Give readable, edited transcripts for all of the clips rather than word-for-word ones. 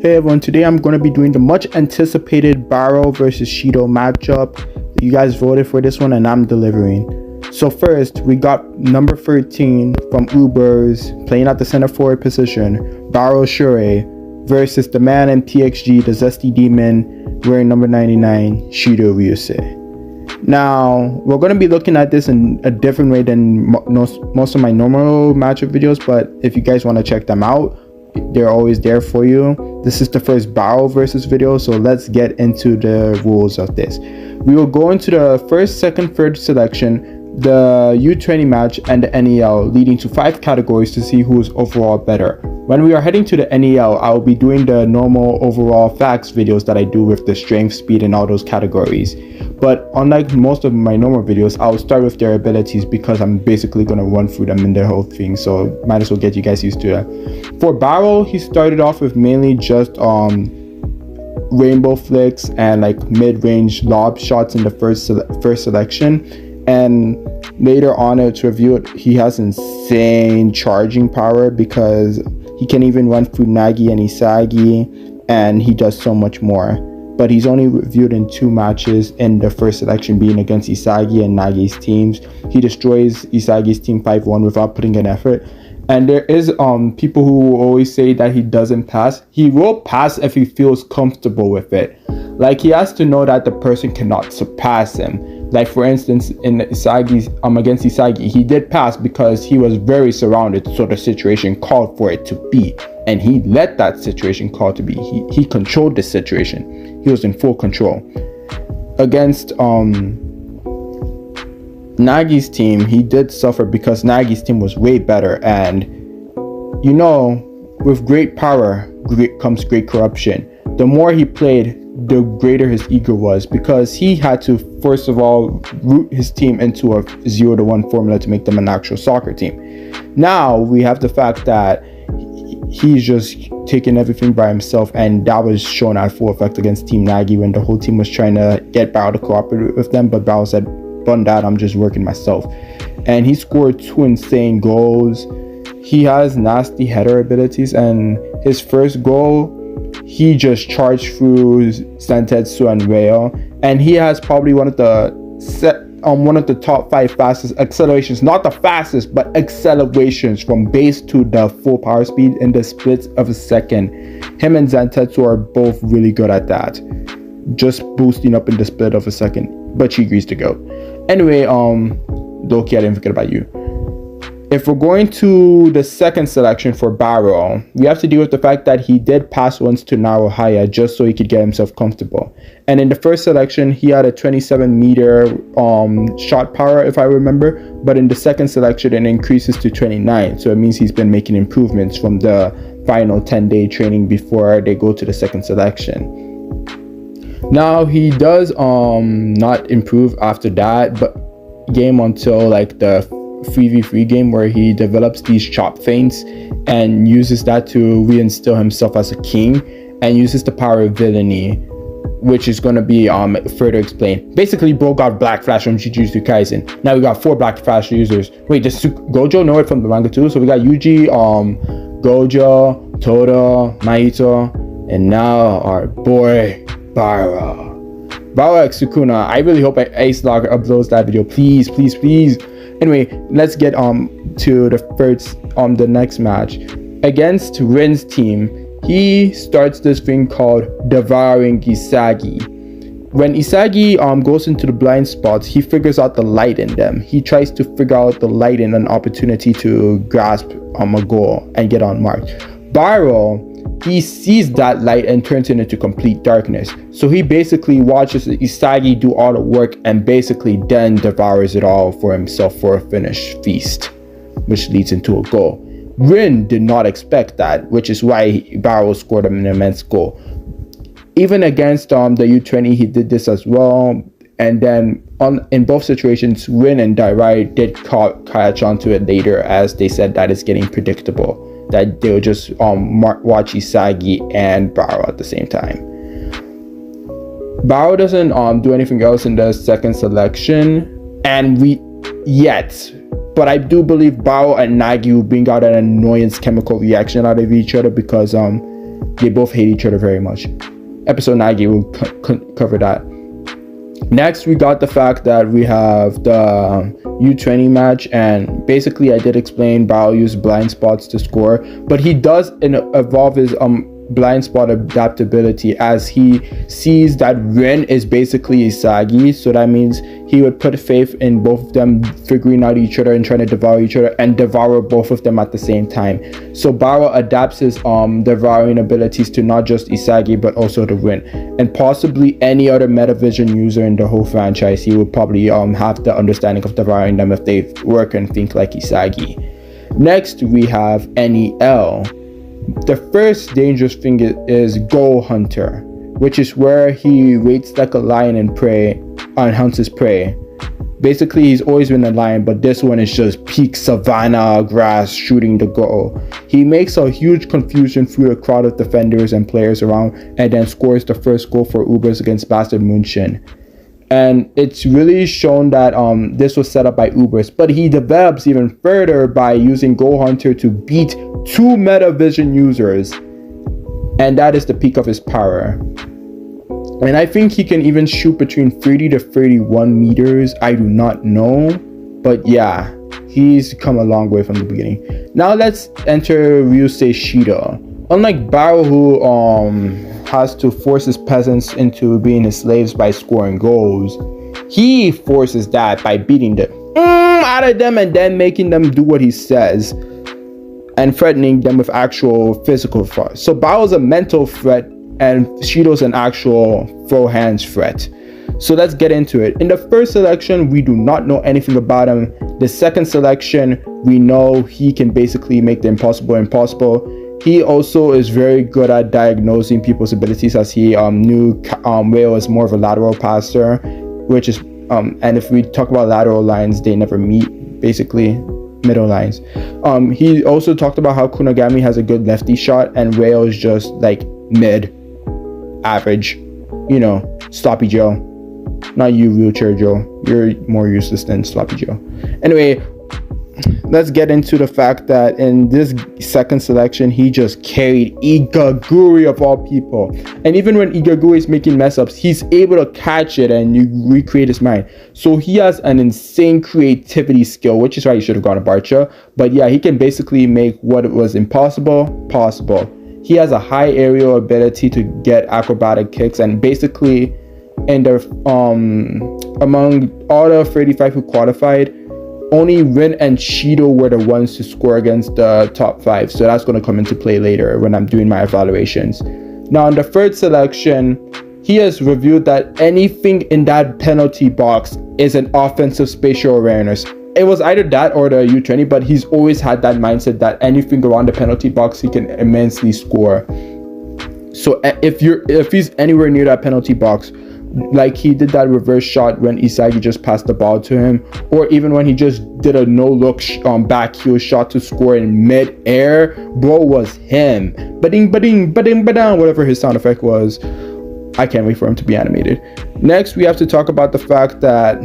Hey everyone, today I'm going to be doing the much anticipated Barou versus Shido matchup. You guys voted for this one and I'm delivering. So first, we got number 13 from Ubers playing at the center forward position, Barou Shure, versus the man in TXG, the Zesty Demon, wearing number 99, Shido Ryusei. Now, we're going to be looking at this in a different way than most of my normal matchup videos, but if you guys want to check them out, they're always there for you. This is the first Barou versus video, so let's get into the rules of this. We will go into the first, second, third selection, the U20 match, and the NEL, leading to 5 categories to see who is overall better. When we are heading to the NEL, I will be doing the normal overall facts videos that I do with the strength, speed, and all those categories. But unlike most of my normal videos, I'll start with their abilities because I'm basically going to run through them in their whole thing, so might as well get you guys used to it. For Barou, he started off with mainly just rainbow flicks and like mid-range lob shots in the first selection, and later on it's revealed he has insane charging power because he can even run through Nagi and Isagi, and he does so much more. But he's only reviewed in 2 matches, in the first selection being against Isagi and Nagi's teams. He destroys Isagi's team 5-1 without putting an effort. And there is people who always say that he doesn't pass. He will pass if he feels comfortable with it. Like, he has to know that the person cannot surpass him. Like, for instance, in Isagi's against Isagi, he did pass because he was very surrounded, so the situation called for it to be, and he let that situation call to be. He controlled the situation. He was in full control. Against Nagi's team, he did suffer because Nagi's team was way better, and you know, with great power comes great corruption. The more he played, the greater his ego was, because he had to first of all root his team into a 0-1 formula to make them an actual soccer team. Now we have the fact that he's just taking everything by himself, and that was shown at full effect against Team Nagi when the whole team was trying to get Barou to cooperate with them, but Barou said, "Bun that, I'm just working myself." And he scored 2 insane goals. He has nasty header abilities, and his first goal, he just charged through Santetsu and Rail, and he has probably one of the top 5 fastest accelerations, not the fastest, but accelerations from base to the full power speed in the splits of a second. Him and Zantetsu are both really good at that, just boosting up in the split of a second, but she agrees to go. Anyway, Doki, I didn't forget about you. If we're going to the second selection for Barou, we have to deal with the fact that he did pass once to Naruhaya just so he could get himself comfortable. And in the first selection, he had a 27-meter shot power, if I remember. But in the second selection, it increases to 29. So it means he's been making improvements from the final 10-day training before they go to the second selection. Now, he does not improve after that, but game until like the 3v3 game where he develops these chop feints and uses that to reinstill himself as a king, and uses the power of villainy, which is going to be further explained. Basically, bro got Black Flash from Jujutsu Kaisen. Now we got 4 Black Flash users. Wait, does Gojo know it from the manga too? So we got Yuji, Gojo, Toda, Mahito, and now our boy Barou. Barou X Sukuna. I really hope Ace Log uploads that video. Please, please, please. Anyway, let's get to the next match. Against Rin's team, he starts this thing called devouring Isagi. When Isagi goes into the blind spots, he figures out the light in them. He tries to figure out the light in an opportunity to grasp a goal and get unmarked. Barou, he sees that light and turns it into complete darkness. So he basically watches Isagi do all the work and basically then devours it all for himself for a finished feast, which leads into a goal. Rin did not expect that, which is why Barou scored an immense goal. Even against the U20, he did this as well. And then in both situations, Rin and Dairai did catch on to it later, as they said that it's getting predictable, that they'll just watch Isagi and Barou at the same time. Barou doesn't do anything else in the second selection, and but I do believe Barou and Nagi will bring out an annoyance chemical reaction out of each other, because they both hate each other very much. Episode 9 will cover that. Next, we got the fact that we have the U20 match, and basically I did explain Barou used blind spots to score, but he does evolve his blind spot adaptability as he sees that Rin is basically Isagi, so that means he would put faith in both of them figuring out each other and trying to devour each other and devour both of them at the same time. So Barou adapts his devouring abilities to not just Isagi but also to Rin, and possibly any other Metavision user in the whole franchise. He would probably have the understanding of devouring them if they work and think like Isagi. Next, we have NEL. The first dangerous thing is Goal Hunter, which is where he waits like a lion and hunts his prey. Basically, he's always been a lion, but this one is just peak savanna grass shooting the goal. He makes a huge confusion through the crowd of defenders and players around, and then scores the first goal for Ubers against Bastard Munchen. And it's really shown that this was set up by Ubers, but he develops even further by using Goal Hunter to beat 2 Metavision users, and that is the peak of his power. And I think he can even shoot between 30 to 31 meters. I do not know, but yeah, he's come a long way from the beginning. Now let's enter Ryusei Shido. Unlike Barou, who has to force his peasants into being his slaves by scoring goals, he forces that by beating the out of them and then making them do what he says and threatening them with actual physical threat. So Barou's a mental threat and Shido's an actual throw hands threat. So let's get into it. In the first selection, we do not know anything about him. The second selection, we know he can basically make the impossible impossible. He also is very good at diagnosing people's abilities, as he knew Whale is more of a lateral passer, which is and if we talk about lateral lines, they never meet, basically middle lines. He also talked about how Kunagami has a good lefty shot and Whale is just like mid average, you know, sloppy Joe. Not you, wheelchair Joe, you're more useless than sloppy Joe. Anyway, let's get into the fact that in this second selection, he just carried Igaguri of all people. And even when Igaguri is making mess ups, he's able to catch it and you recreate his mind. So he has an insane creativity skill, which is why he should have gone to Barcha. But yeah, he can basically make what was impossible possible. He has a high aerial ability to get acrobatic kicks, and basically in the among all the 35 who qualified, only Rin and Shido were the ones to score against the top 5. So that's going to come into play later when I'm doing my evaluations. Now in the third selection, he has revealed that anything in that penalty box is an offensive spatial awareness. It was either that or the U20, but he's always had that mindset that anything around the penalty box, he can immensely score. So if he's anywhere near that penalty box, like he did that reverse shot when Isagi just passed the ball to him, or even when he just did a no-look back heel shot to score in mid-air, bro, was him. Ba-ding, ba-ding, ba-ding, ba-dang, whatever his sound effect was. I can't wait for him to be animated. Next, we have to talk about the fact that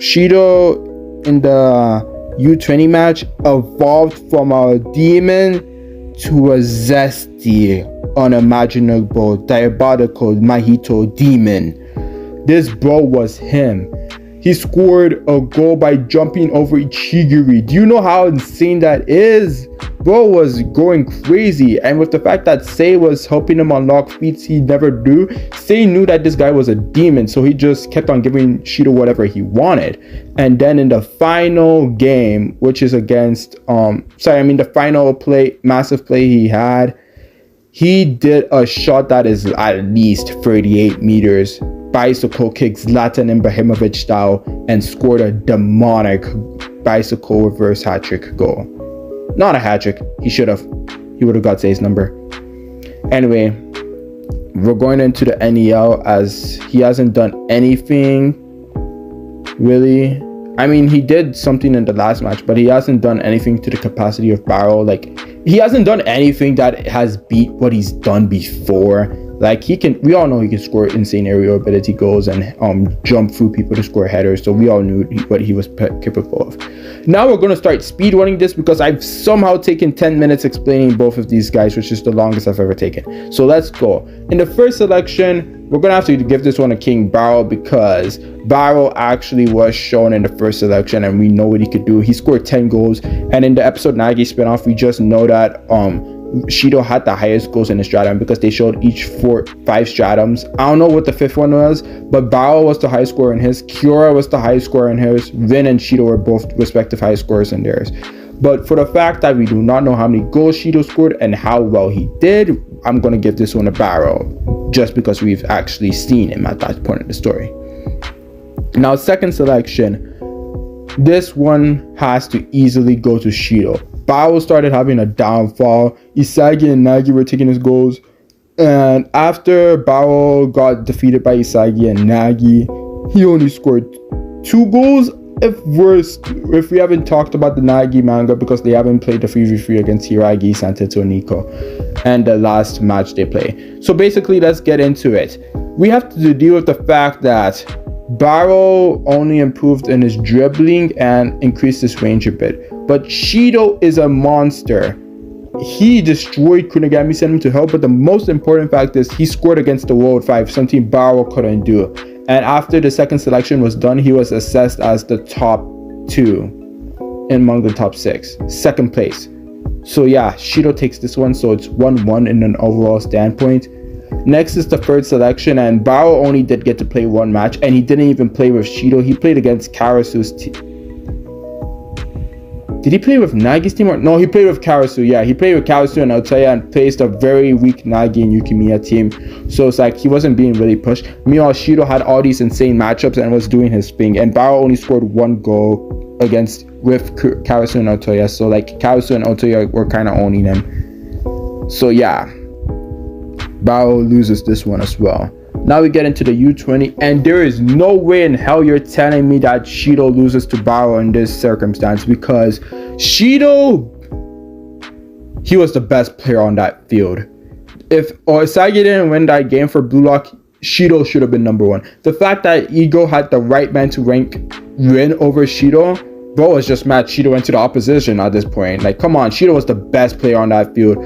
Shido in the U20 match evolved from a demon to a zesty, unimaginable, diabolical Mahito demon. This bro was him. He scored a goal by jumping over Ichigiri. Do you know how insane that is? Bro was going crazy, and with the fact that Sei was helping him unlock feats he never do, Sei knew that this guy was a demon, so he just kept on giving Shido whatever he wanted. And then in the final game, which is against the final play, massive play he had, he did a shot that is at least 38 meters, bicycle kick Zlatan Ibrahimovic style, and scored a demonic bicycle reverse hat-trick goal. Not a hat-trick. He should have. He would have got Sei's number. Anyway, we're going into the NEL as he hasn't done anything really. I mean, he did something in the last match, but he hasn't done anything to the capacity of Barou. Like, he hasn't done anything that has beat what he's done before. Like, we all know he can score insane aerial ability goals and jump through people to score headers. So we all knew what he was capable of. Now we're going to start speed running this because I've somehow taken 10 minutes explaining both of these guys, which is the longest I've ever taken. So let's go. In the first selection, we're going to have to give this one to King Barou because Barou actually was shown in the first selection and we know what he could do. He scored 10 goals, and in the episode Nagi spinoff, we just know that Shido had the highest goals in the stratum because they showed each 5 stratums. I don't know what the 5th one was, but Barou was the highest scorer in his, Kiora was the highest scorer in his, Rin and Shido were both respective highest scorers in theirs. But for the fact that we do not know how many goals Shido scored and how well he did, I'm going to give this one to Barou, just because we've actually seen him at that point in the story. Now, second selection, this one has to easily go to Shido. Barou started having a downfall. Isagi and Nagi were taking his goals. And after Barou got defeated by Isagi and Nagi, he only scored 2 goals. If we haven't talked about the Nagi manga because they haven't played the 3v3 against Hiragi, Santetsu, and Nico, and the last match they play. So basically, let's get into it. We have to deal with the fact that Barou only improved in his dribbling and increased his range a bit. But Shido is a monster. He destroyed Kunigami, sent him to hell, but the most important fact is he scored against the World 5, something Barou couldn't do. And after the second selection was done, he was assessed as the top 2 among the top 6, second place. So yeah, Shido takes this one, so it's 1-1 in an overall standpoint. Next is the third selection, and Barou only did get to play 1 match, and he didn't even play with Shido. He played against Karasu's team. Did he play with Nagi's team? Or no, he played with Karasu. Yeah, he played with Karasu and Altea and faced a very weak Nagi and Yukimiya team. So it's like he wasn't being really pushed. Meanwhile, Shido had all these insane matchups and was doing his thing. And Barou only scored 1 goal with Karasu and Altea. So like Karasu and Altea were kind of owning him. So yeah, Barou loses this one as well. Now we get into the U20, and there is no way in hell you're telling me that Shido loses to Barou in this circumstance, because Shido, he was the best player on that field. If Osagi didn't win that game for Bluelock, Shido should have been number 1. The fact that Ego had the right man to rank Rin over Shido, bro was just mad Shido went to the opposition at this point. Like, come on, Shido was the best player on that field.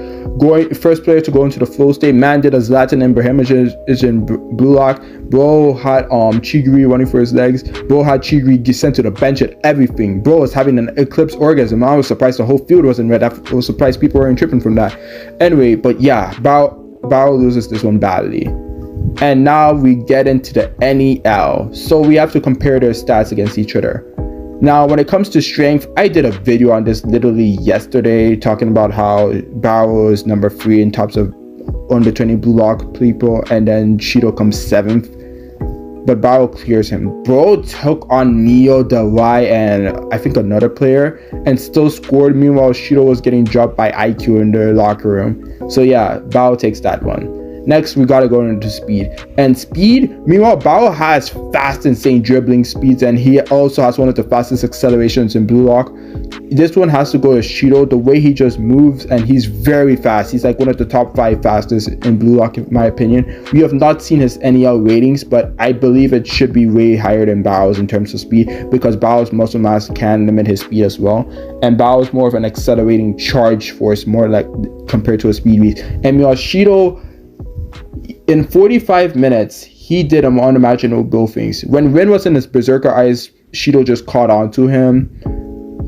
First player to go into the flow state. Man did a Zlatan Ibrahimovic in Bluelock. Bro had Chigiri running for his legs. Bro had Chigiri sent to the bench and everything. Bro was having an eclipse orgasm. I was surprised the whole field wasn't red. I was surprised people weren't tripping from that. Anyway, but yeah, Barou loses this one badly. And now we get into the NEL. So we have to compare their stats against each other. Now, when it comes to strength, I did a video on this literally yesterday, talking about how Barou is number 3 in tops of under 20 Bluelock people, and then Shido comes 7th. But Barou clears him. Bro took on Neo, Dawai, and I think another player, and still scored. Meanwhile, Shido was getting dropped by IQ in their locker room. So yeah, Barou takes that one. Next, we gotta go into speed. And speed, meanwhile, Barou has fast, insane dribbling speeds, and he also has one of the fastest accelerations in Bluelock. This one has to go to Shido. The way he just moves, and he's very fast. He's like one of the top 5 fastest in Bluelock, in my opinion. We have not seen his NEL ratings, but I believe it should be way higher than Barou's in terms of speed, because Barou's muscle mass can limit his speed as well. And Barou is more of an accelerating charge force, more like compared to a speed beast. And meanwhile, Shido, in 45 minutes, he did unimaginable things. When Rin was in his berserker eyes, Shido just caught on to him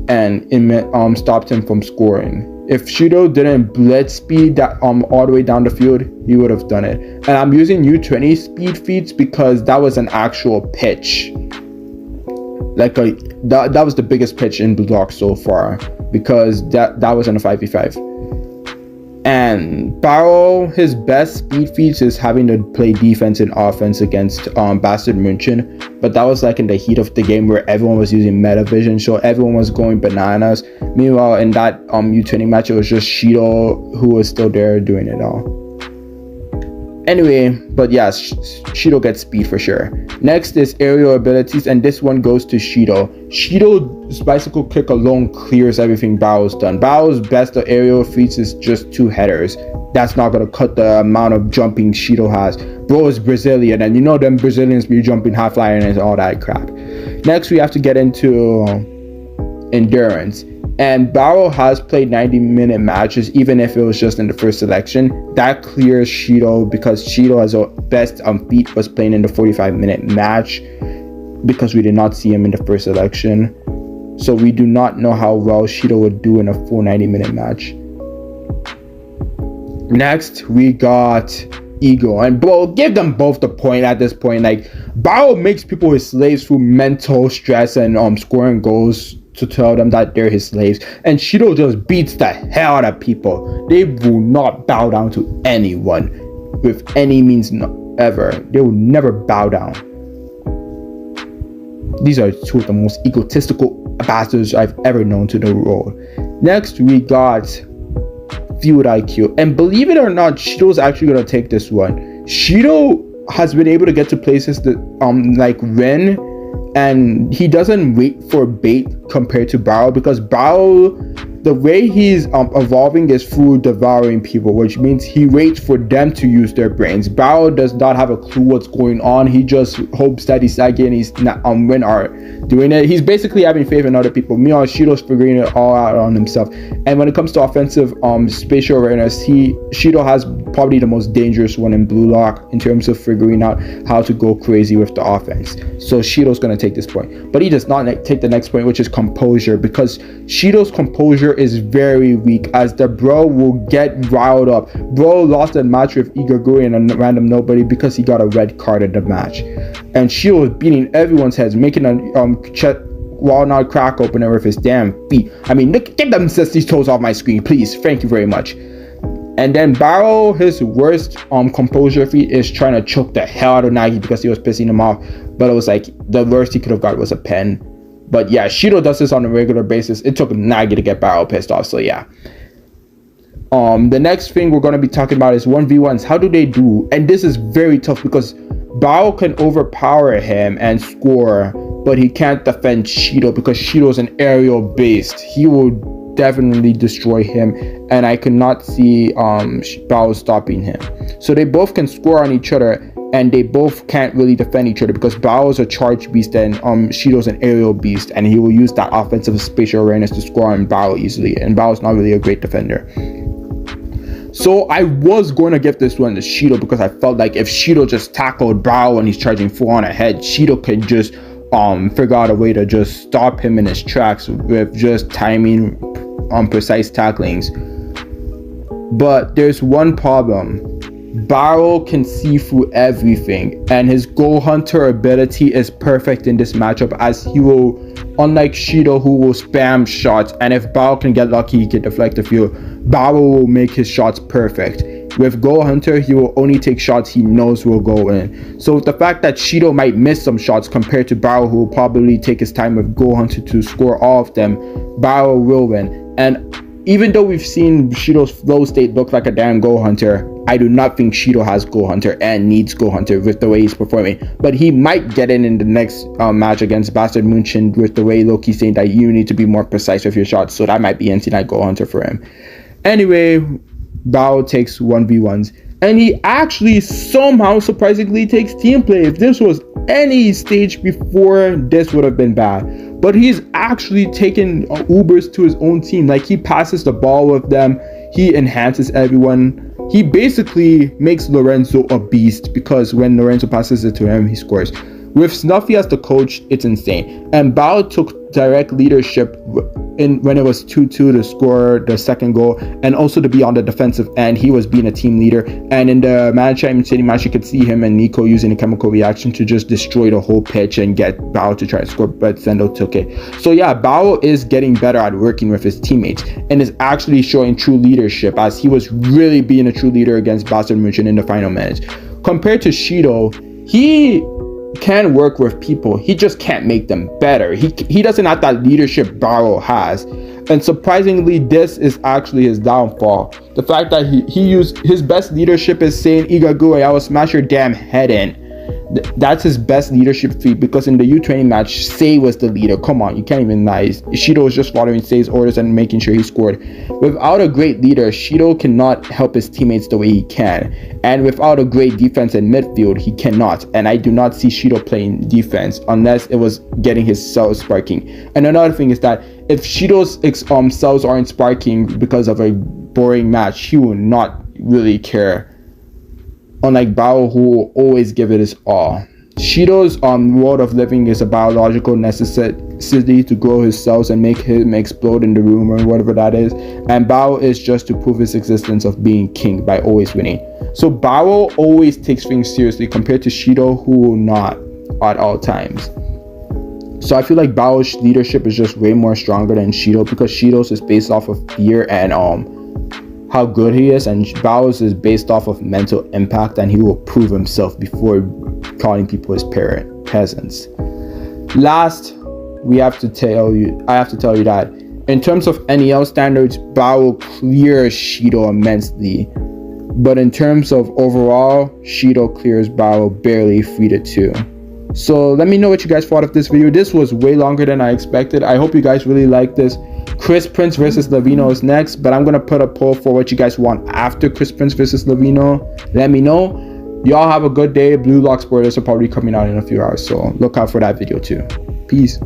and stopped him from scoring. If Shido didn't blitz speed that all the way down the field, he would have done it. And I'm using U20 speed feats because that was an actual pitch. Like that was the biggest pitch in Bluelock so far, because that was in a 5v5. And Barou, his best speed feats is having to play defense and offense against Bastard München, but that was like in the heat of the game where everyone was using meta vision, so everyone was going bananas. Meanwhile, in that U20 match, it was just Shido who was still there doing it all. Anyway, but yeah, Shido gets speed for sure. Next is aerial abilities, and this one goes to Shido. Shido's bicycle kick alone clears everything Barou's done. Barou's best aerial feats is just 2 headers. That's not going to cut the amount of jumping Shido has. Bro is Brazilian, and you know them Brazilians be jumping half line and all that crap. Next, we have to get into endurance. And Barou has played 90-minute matches, even if it was just in the first selection. That clears Shido, because Shido has a best on feet was playing in the 45-minute match, because we did not see him in the first selection. So we do not know how well Shido would do in a full 90-minute match. Next, we got Ego, and bro, give them both the point at this point. Like, Barou makes people his slaves through mental stress and scoring goals to tell them that they're his slaves, and Shido just beats the hell out of people. They will not bow down to anyone with any means ever. They will never bow down. These are two of the most egotistical bastards I've ever known to the role. Next, we got Field IQ, and believe it or not, Shido's actually gonna take this one. Shido has been able to get to places that like Ren, and he doesn't wait for bait compared to Barou, because Barou, the way he's evolving is through devouring people, which means he waits for them to use their brains. Barou does not have a clue what's going on. He just hopes that Isagi and his Ren are doing it. He's basically having faith in other people. Meanwhile, Shido's figuring it all out on himself. And when it comes to offensive spatial awareness, Shido has probably the most dangerous one in Bluelock in terms of figuring out how to go crazy with the offense. So Shido's going to take this point, but he does not take the next point, which is composure, because Shido's composure is very weak, as the bro will get riled up. Bro lost a match with Igaguri and a random nobody because he got a red card in the match, and Shido was beating everyone's heads, making a walnut crack opener with his damn feet. I mean, look, get them these toes off my screen, please. Thank you very much. And then Barou, his worst composure feat is trying to choke the hell out of Nagi because he was pissing him off. But it was like the worst he could have got was a pen. But yeah, Shido does this on a regular basis. It took Nagi to get Barou pissed off. So yeah. The next thing we're going to be talking about is 1v1s. How do they do? And this is very tough because Barou can overpower him and score, but he can't defend Shido because Shido's an aerial based. He will definitely destroy him, and I could not see Barou stopping him. So they both can score on each other, and they both can't really defend each other because Barou's a charge beast and Shido's an aerial beast, and he will use that offensive spatial awareness to score on Barou easily, and Barou's not really a great defender. So I was going to give this one to Shido because I felt like if Shido just tackled Barou and he's charging full on ahead, Shido could just figure out a way to just stop him in his tracks with just timing precise tacklings. But there's one problem. Barou can see through everything, and his Goal Hunter ability is perfect in this matchup, as he will, unlike Shido who will spam shots, and if Barou can get lucky he can deflect a few, Barou will make his shots perfect. With Goal Hunter, he will only take shots he knows will go in. So the fact that Shido might miss some shots compared to Barou, who will probably take his time with Goal Hunter to score all of them, Barou will win. And even though we've seen Shido's flow state look like a damn Goal Hunter, I do not think Shido has Goal Hunter and needs Goal Hunter with the way he's performing. But he might get in the next match against Bastard Munchin with the way Loki's saying that you need to be more precise with your shots. So that might be NC9 Goal Hunter for him. Anyway, Barou takes 1v1s, and he actually somehow surprisingly takes team play. If this was any stage before, this would have been bad, but he's actually taken Ubers to his own team. Like, he passes the ball with them, he enhances everyone, he basically makes Lorenzo a beast, because when Lorenzo passes it to him, he scores. With Snuffy as the coach, it's insane. And Barou took direct leadership when it was 2-2 to score the second goal, and also to be on the defensive end. He was being a team leader, and in the Manchester City match, you could see him and Nico using a chemical reaction to just destroy the whole pitch and get Barou to try to score, but Sendo took it. So yeah, Barou is getting better at working with his teammates and is actually showing true leadership, as he was really being a true leader against Bastard Munchin in the final minutes. Compared to Shido, he can work with people, he just can't make them better. He doesn't have that leadership Barou has, and surprisingly this is actually his downfall. The fact that he used his best leadership is saying, Igagure, I will smash your damn head in. That's his best leadership feat, because in the U20 match, Sei was the leader. Come on, you can't even lie. Shido was just following Sei's orders and making sure he scored. Without a great leader, Shido cannot help his teammates the way he can. And without a great defense in midfield, he cannot. And I do not see Shido playing defense unless it was getting his cells sparking. And another thing is that if Shido's cells aren't sparking because of a boring match, he will not really care. Unlike Barou, who will always give it his all. Shido's world of living is a biological necessity to grow his cells and make him explode in the room or whatever that is. And Barou is just to prove his existence of being king by always winning. So Barou always takes things seriously compared to Shido, who will not at all times. So I feel like Barou's leadership is just way more stronger than Shido, because Shido's is based off of fear and how good he is, and Barou's is based off of mental impact, and he will prove himself before calling people his peasants. Last, I have to tell you that in terms of NEL standards, Barou clears Shido immensely, but in terms of overall, Shido clears Barou barely 3-2. So let me know what you guys thought of this video. This was way longer than I expected. I hope you guys really liked this. Chris Prince versus Lavino is next, but I'm gonna put a poll for what you guys want after Chris Prince versus Lavino. Let me know. Y'all have a good day. Bluelock spoilers are probably coming out in a few hours, so look out for that video too. Peace.